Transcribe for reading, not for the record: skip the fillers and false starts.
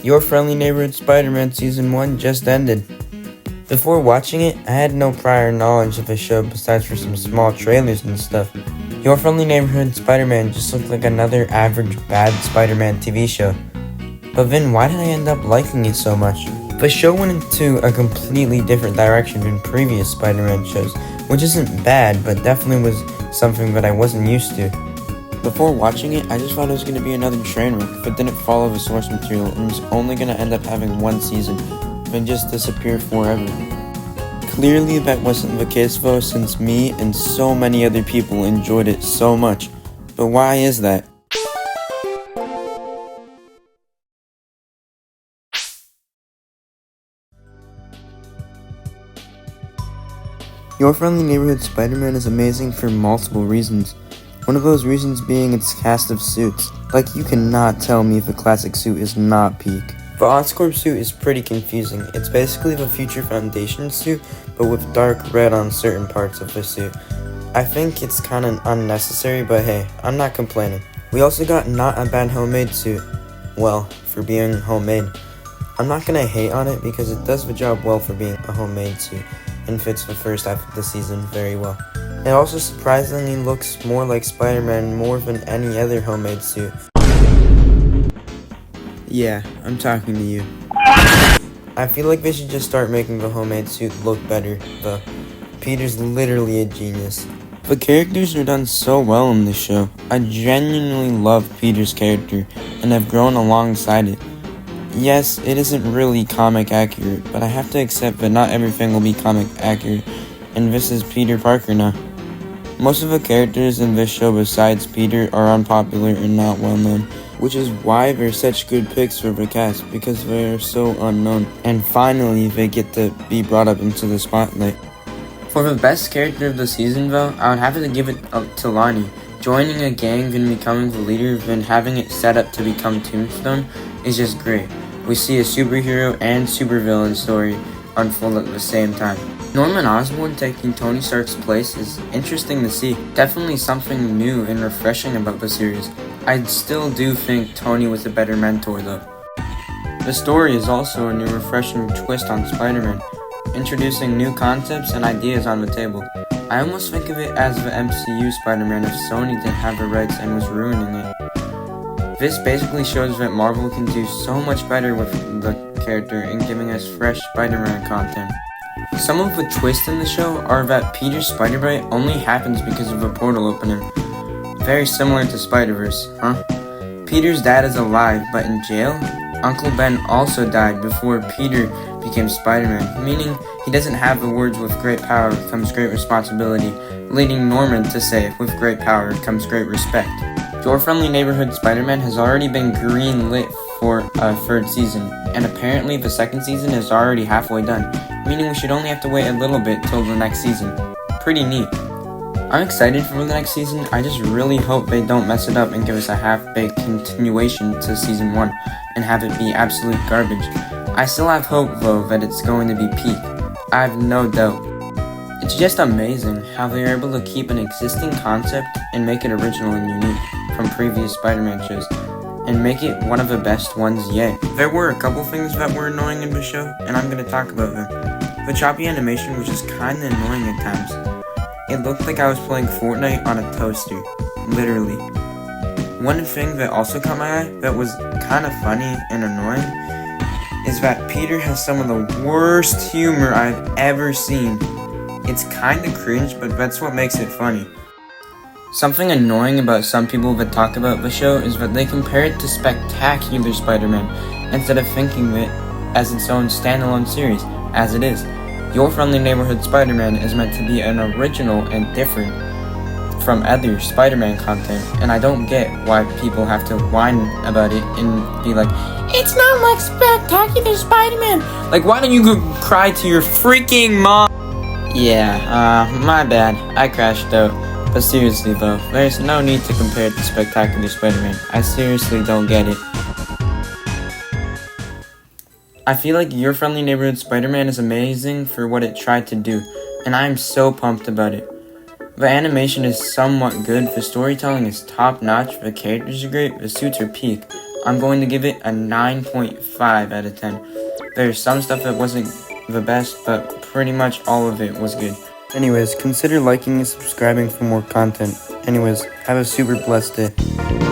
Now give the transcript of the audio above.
Your Friendly Neighborhood Spider-Man Season 1 just ended. Before watching it, I had no prior knowledge of the show besides for some small trailers and stuff. Your Friendly Neighborhood Spider-Man just looked like another average bad Spider-Man TV show. But then why did I end up liking it so much? The show went into a completely different direction than previous Spider-Man shows, which isn't bad, but definitely was something that I wasn't used to. Before watching it, I just thought it was going to be another train wreck, but didn't follow the source material and was only going to end up having one season, then just disappear forever. Clearly that wasn't the case though, since me and so many other people enjoyed it so much. But why is that? Your Friendly Neighborhood Spider-Man is amazing for multiple reasons. One of those reasons being its cast of suits. Like, you cannot tell me if a classic suit is not peak. The Oscorp suit is pretty confusing. It's basically the Future Foundation suit, but with dark red on certain parts of the suit. I think it's kinda unnecessary, but hey, I'm not complaining. We also got not a bad homemade suit. Well, for being homemade. I'm not gonna hate on it because it does the job well for being a homemade suit and fits the first half of the season very well. It also surprisingly looks more like Spider-Man more than any other homemade suit. Yeah, I'm talking to you. I feel like they should just start making the homemade suit look better, though. Peter's literally a genius. The characters are done so well in this show. I genuinely love Peter's character, and have grown alongside it. Yes, it isn't really comic accurate, but I have to accept that not everything will be comic accurate, and this is Peter Parker now. Most of the characters in this show besides Peter are unpopular and not well known, which is why they're such good picks for the cast, because they're so unknown, and finally they get to be brought up into the spotlight. For the best character of the season though, I would have to give it up to Lonnie. Joining a gang and becoming the leader, then having it set up to become Tombstone is just great. We see a superhero and supervillain story unfold at the same time. Norman Osborn taking Tony Stark's place is interesting to see. Definitely something new and refreshing about the series. I still do think Tony was a better mentor though. The story is also a new refreshing twist on Spider-Man, introducing new concepts and ideas on the table. I almost think of it as the MCU Spider-Man if Sony didn't have the rights and was ruining it. This basically shows that Marvel can do so much better with the character in giving us fresh Spider-Man content. Some of the twists in the show are that Peter's Spider-Bite only happens because of a portal opening. Very similar to Spider-Verse, huh? Peter's dad is alive, but in jail? Uncle Ben also died before Peter became Spider-Man, meaning he doesn't have the words "with great power comes great responsibility," leading Norman to say, "with great power comes great respect." Your Friendly Neighborhood Spider-Man has already been green-lit for a third season, and apparently the second season is already halfway done, meaning we should only have to wait a little bit till the next season. Pretty neat. I'm excited for the next season. I just really hope they don't mess it up and give us a half-baked continuation to season 1 and have it be absolute garbage. I still have hope though that it's going to be peak. I have no doubt. It's just amazing how they are able to keep an existing concept and make it original and unique from previous Spider-Man shows, and make it one of the best ones yet. There were a couple things that were annoying in the show, and I'm going to talk about them. The choppy animation was just kinda annoying at times. It looked like I was playing Fortnite on a toaster, literally. One thing that also caught my eye that was kinda funny and annoying is that Peter has some of the worst humor I've ever seen. It's kinda cringe, but that's what makes it funny. Something annoying about some people that talk about the show is that they compare it to Spectacular Spider-Man instead of thinking of it as its own standalone series, as it is. Your Friendly Neighborhood Spider-Man is meant to be an original and different from other Spider-Man content, and I don't get why people have to whine about it and be like, "It's not like Spectacular Spider-Man." Like, why don't you go cry to your freaking mom? Yeah, my bad. I crashed out. But seriously though, there's no need to compare it to Spectacular Spider-Man. I seriously don't get it. I feel like Your Friendly Neighborhood Spider-Man is amazing for what it tried to do, and I am so pumped about it. The animation is somewhat good, the storytelling is top-notch, the characters are great, the suits are peak. I'm going to give it a 9.5 out of 10. There's some stuff that wasn't the best, but pretty much all of it was good. Anyways, consider liking and subscribing for more content. Anyways, have a super blessed day.